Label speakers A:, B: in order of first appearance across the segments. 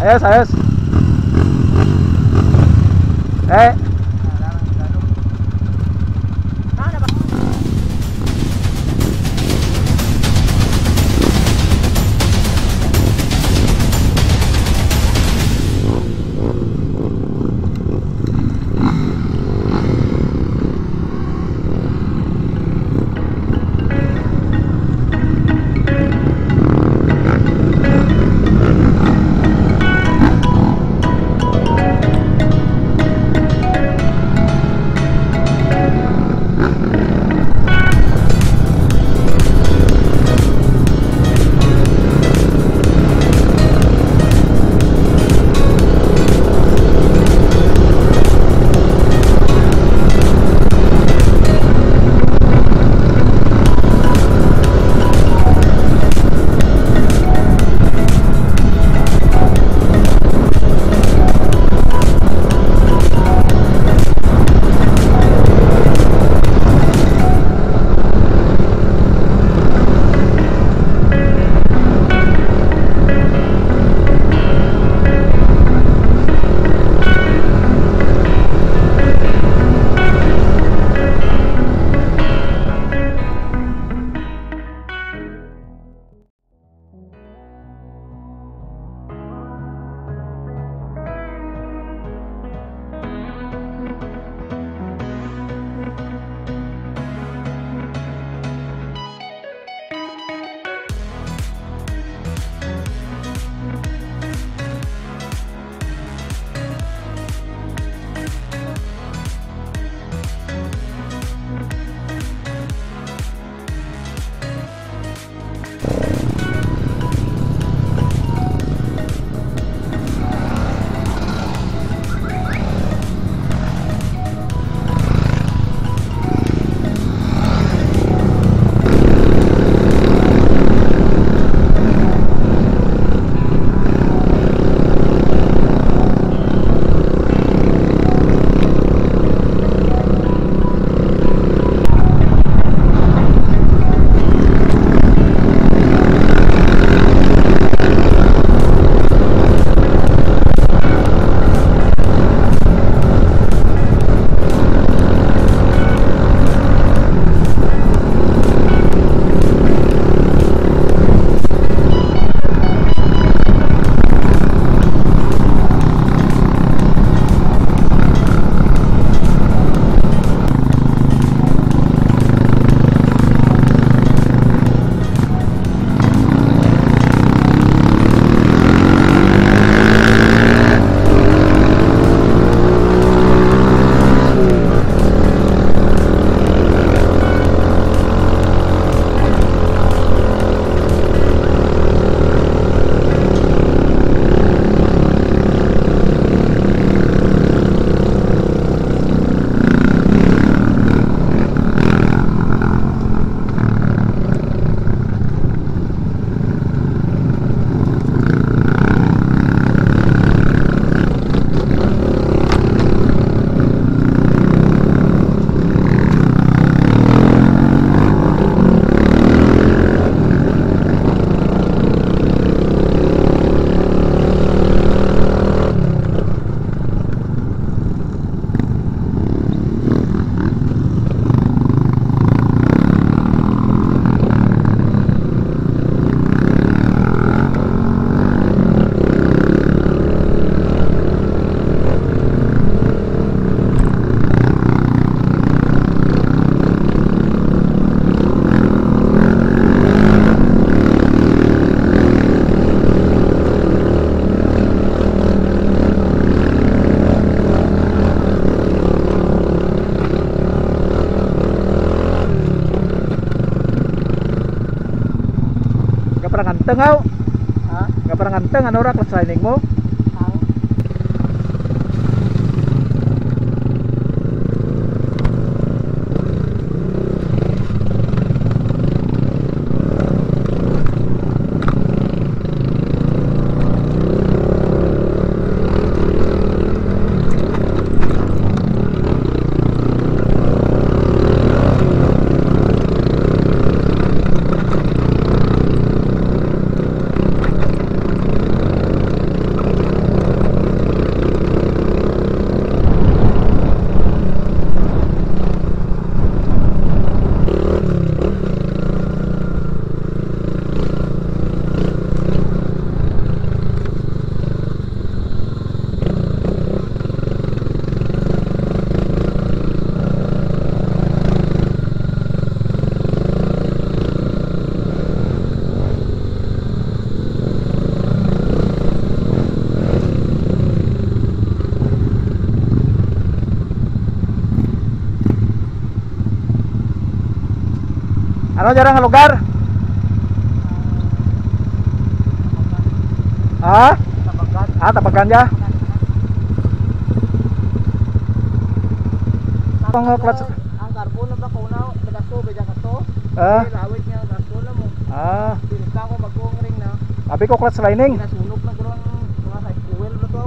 A: Ayos, ayos. Eh, nganteng kau? Hah? Gak pernah nganteng kan orang kelas trainingmu?
B: Tahu.
A: Ano dyan ang lugar? Ha?
B: Tabagan.
A: Ah, Tabagan dyan? Ang clutch.
B: Ang carbon na ba ko na nagasto ba dyan kato?
A: Ah.
B: Lawit niya ang carbon na mo.
A: Ah,
B: Pinita ko magkong ring na.
A: abi ko clutch lining.
B: Pinasunog na gano'n mga sa fuel na to.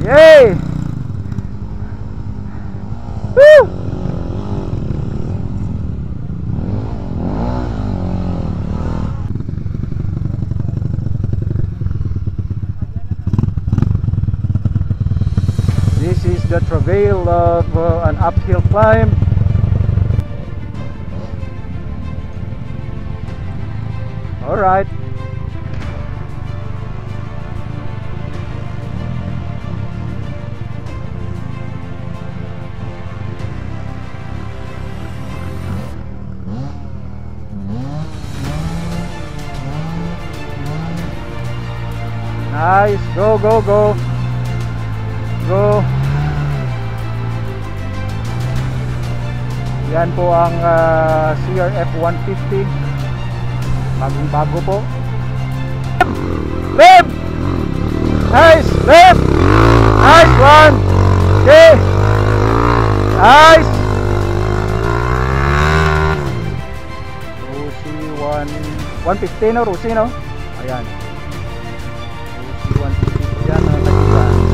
A: Yay! Woo! This is the travail of an uphill climb. All right. Nice, go, go, go. Go. Yan po ang CRF 150. Bagong bago po. Rev! Nice, rev! Nice one! Okay! Nice! Rusi 150 no? Rusi no? Ayan. Rusi 150 yan ang nagiging.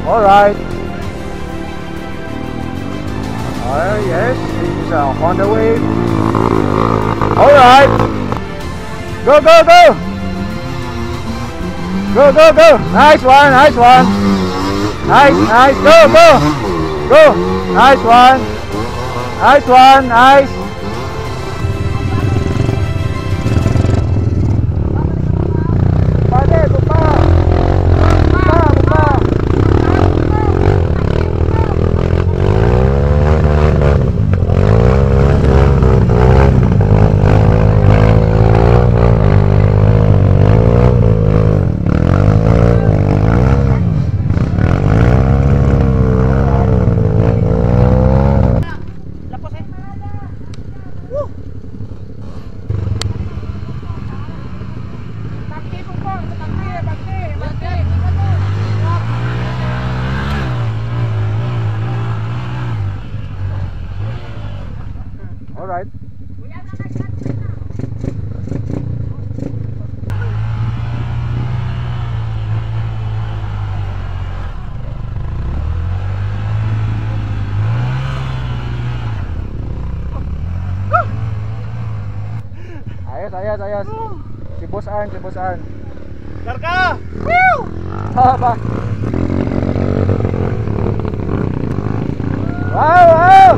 A: Alright. Yes, this is a Honda Wave. Alright. Go, go, go. Go, go, go. Nice one, nice one. Nice, nice. Go, go. Go. Nice one. Nice one, nice. Alright. Ayos, ayos, ayos. Si Boss Arn, si Boss Arn.
B: Karga!
A: Ba. Wow, wow!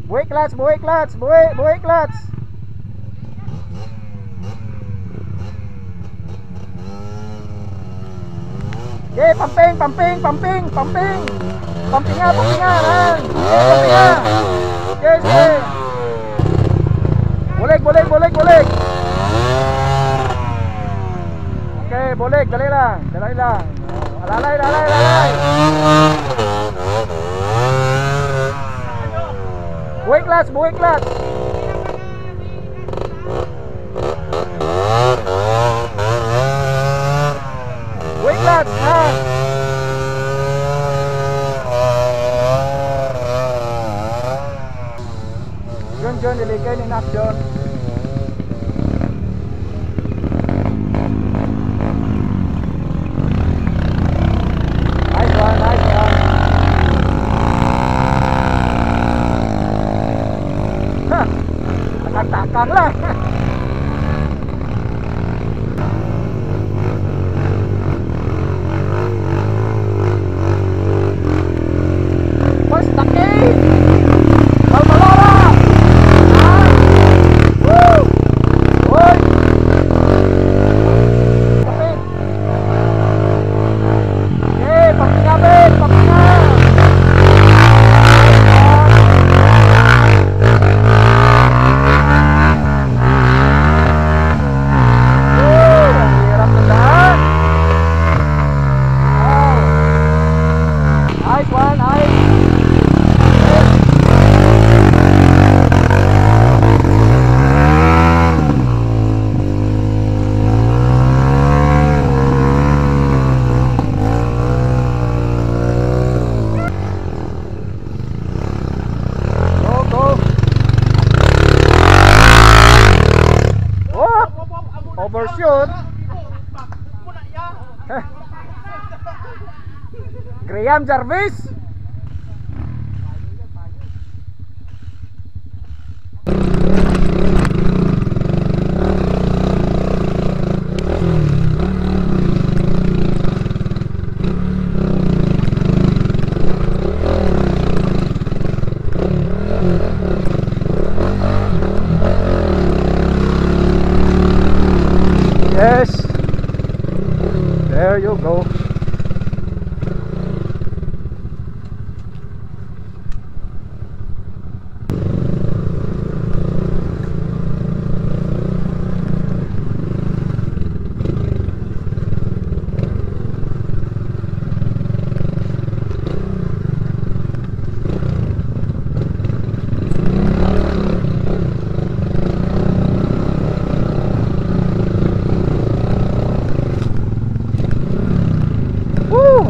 A: Buhay clutch, buhay clutch, buhay clutch. Okay, pumping, pumping, pumping, pumping. Pumping nga, pumping nga. Okay, pumping nga. Okay, sige. Bulig, bulig, bulig, bulig. Okay, bulig, dali lang. Dali lang. Alalay, alalay, alalay. Buhay clutch, buhay clutch. Buhay clutch, ha. John, iligay ni Nak, John. Nice one, nice one. Ha! Takang lang. First takay! Balbalora! Woo! Oy! Kapit! Okay, pagkingapit! Pagkingapit! Overshoot. Graham Jarvis. Yes, there you go.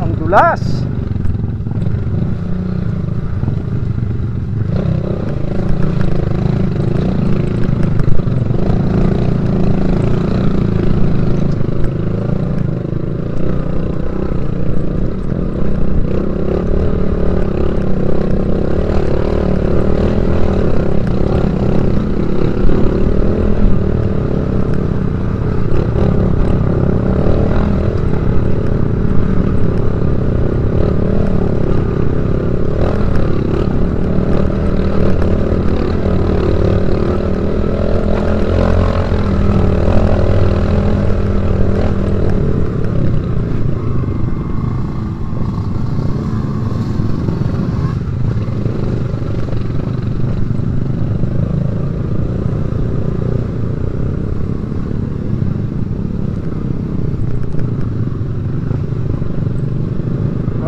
A: Ang dulas.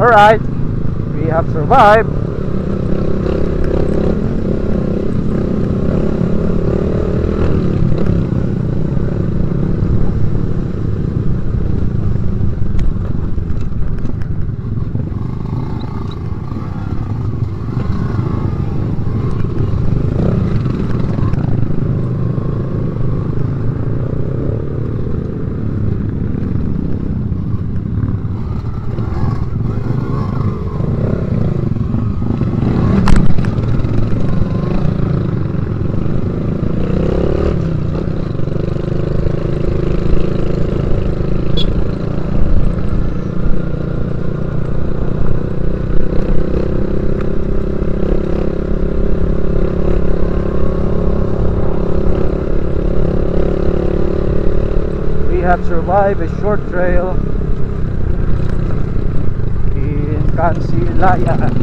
A: Alright, we have survived. We have survived a short trail Kansilayan.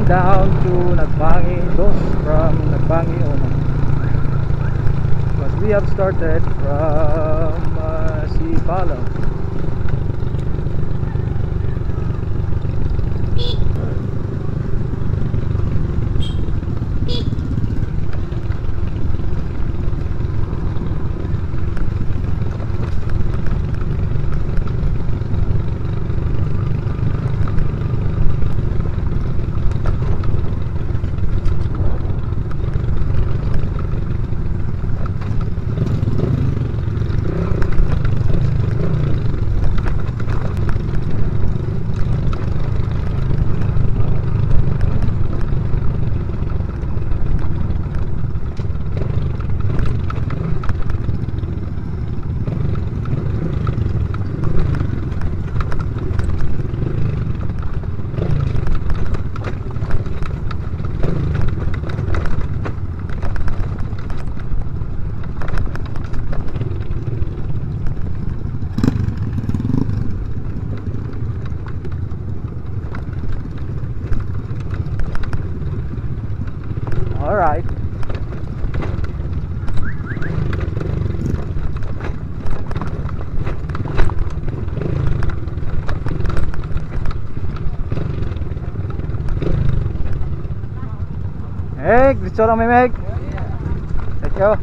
A: Down to Nagbangi Dos from Nagbangi Ono, but we have started from Sipalo. All right. Meg, gusto lang may Meg. Let's go.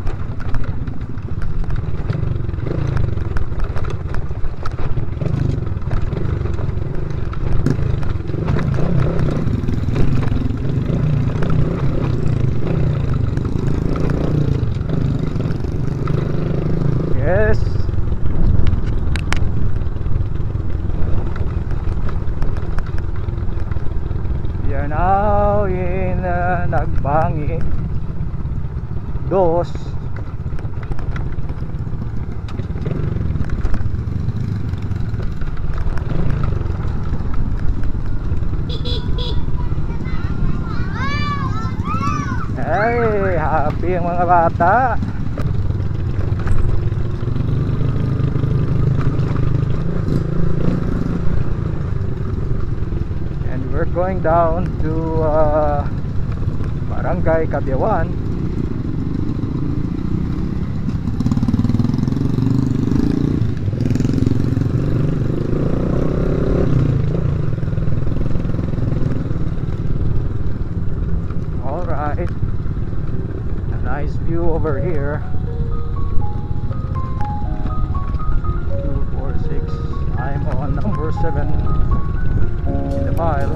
A: Yes. We are now in Nagbangi 2. Ay, happy ang mga bata. We're going down to Barangay Cabiawan. All right, a nice view over here. 246. I'm on number 7 in the mile.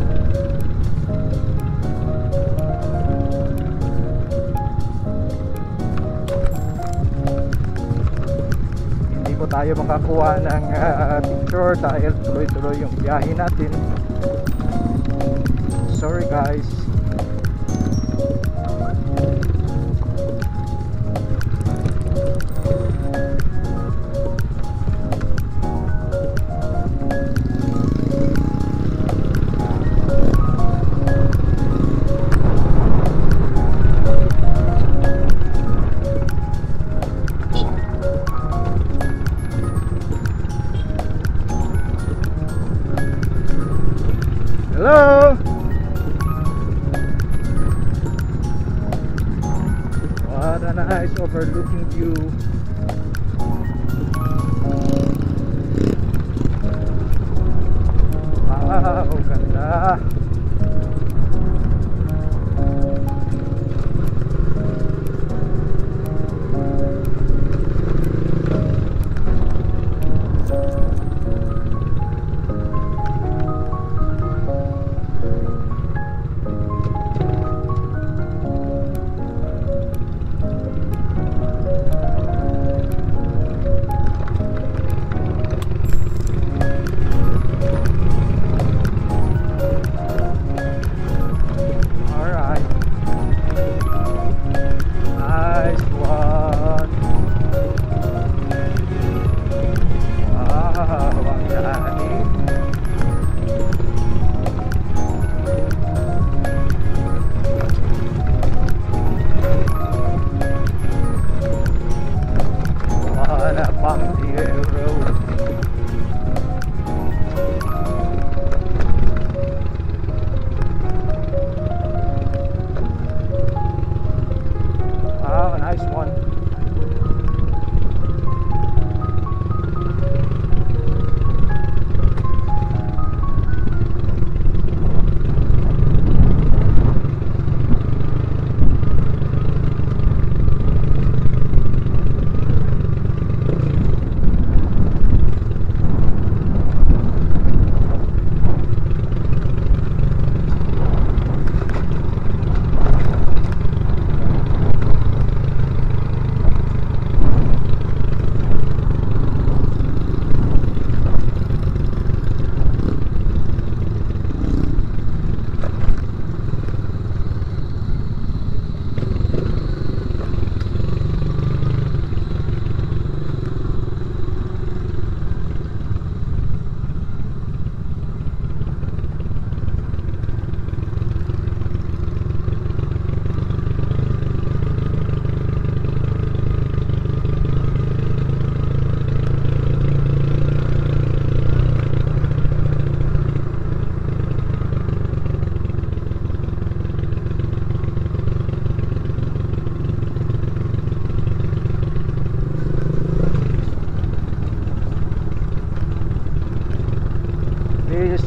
A: Hindi ko tayo makakuha ng picture dahil tuloy-tuloy yung biyahe natin. Sorry guys. Hello. What a nice overlooking view. Wow, ganda.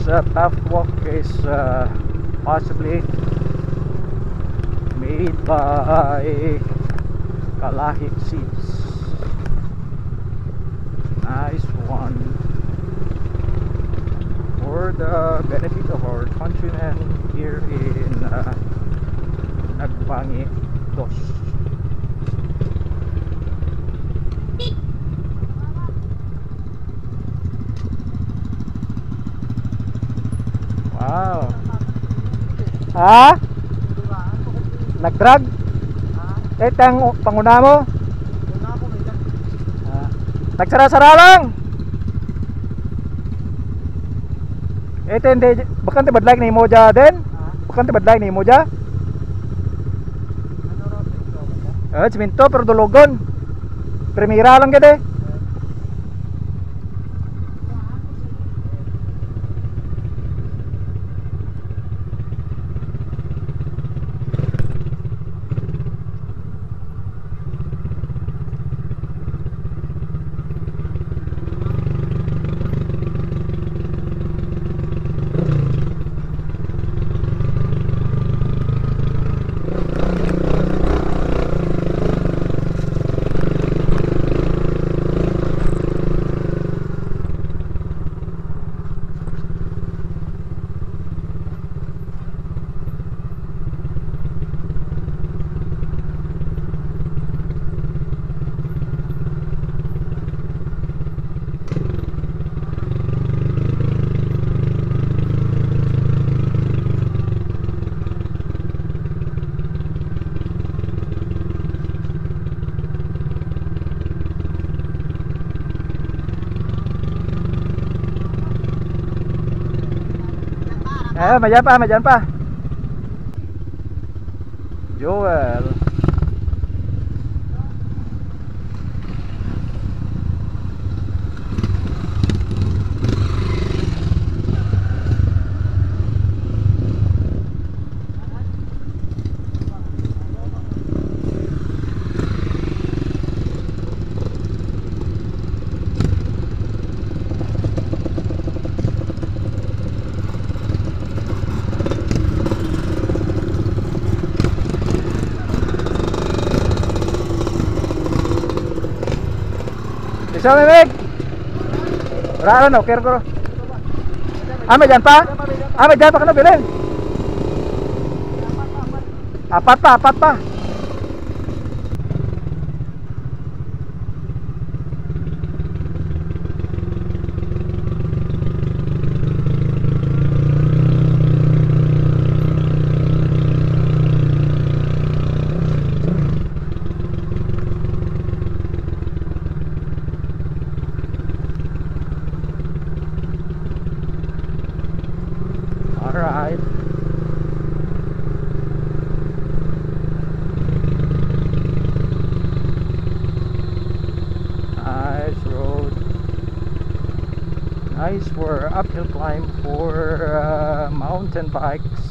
A: path walk is possibly made by Kalahi Seeds. Nice one. For the benefit of our countrymen here in Nagbangi Dos. Wow. Ha? Nagdrag? Ito ang panguna mo? Nagsara-sara lang. Ito hindi, bakang tibadlag ni mo dya din? Bakang tibadlag ni mo dya? Siminto pero dulugon. Primera lang gede. Mayan pa. Joel. Isa Meg. Wala na, okay ko. May dyan pa? May dyan pa ka na bilhin. Apat pa. Alright. Nice road. Nice for uphill climb for mountain bikes.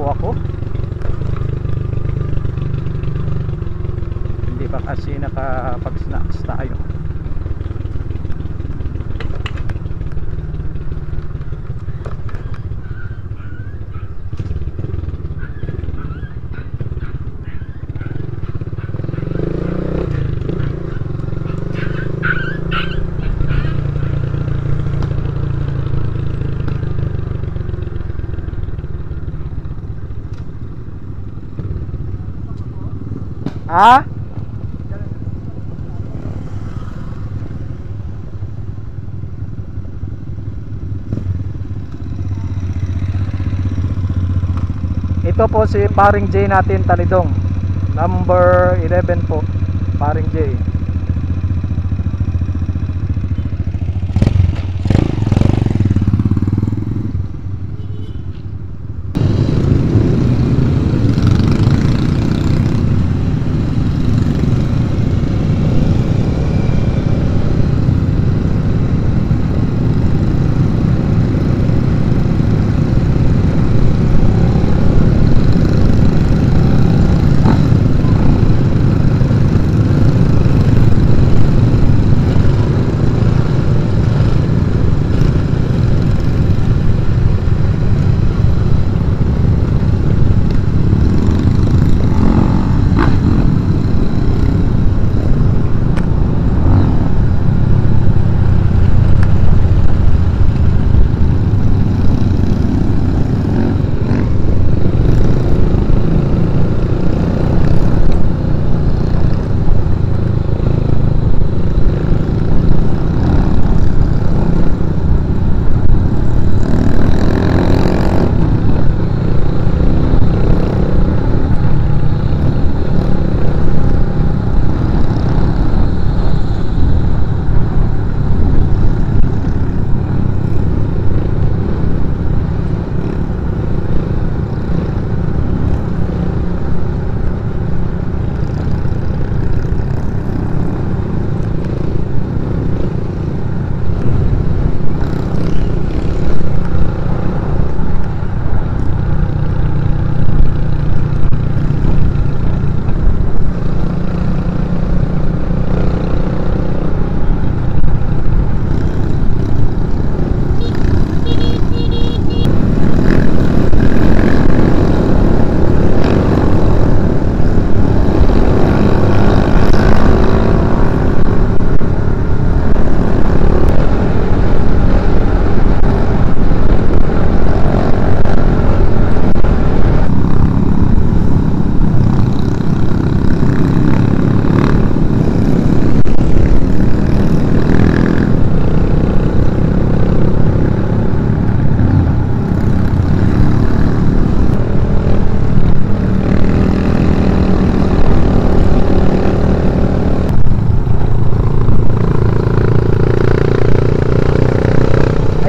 A: Ako hindi pa kasi nakapag-snacks tayo. Ito po si Paring J natin, Talidong. Number 11 po, Paring J.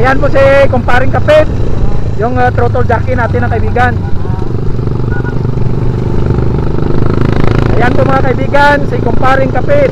A: Ayan po si Kumparing Kapit, yung throttle jockey natin na kaibigan. Ayan po mga kaibigan, si Kumparing Kapit.